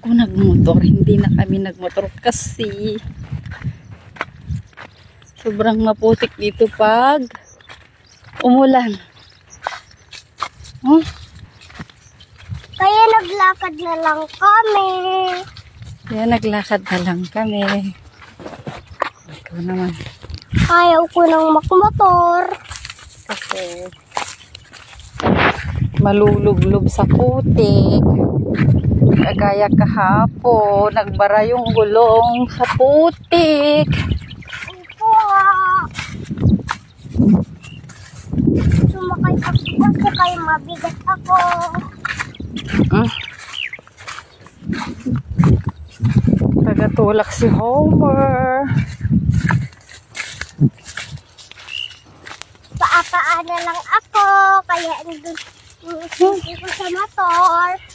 ako nagmotor. Hindi na kami nagmotor kasi sobrang maputik dito pag umulan. Oh. Kaya naglakad na lang kami. Ikaw naman. Ayaw ko nang magmotor. Kasi malulublob sa putik. Kagaya kahapon, nagbara yung gulong sa putik. Ito sumakay ako kaya mabigat ako. Tagatulak si Homer. Paa-paa na lang ako. Kaya nandun ko sa motor.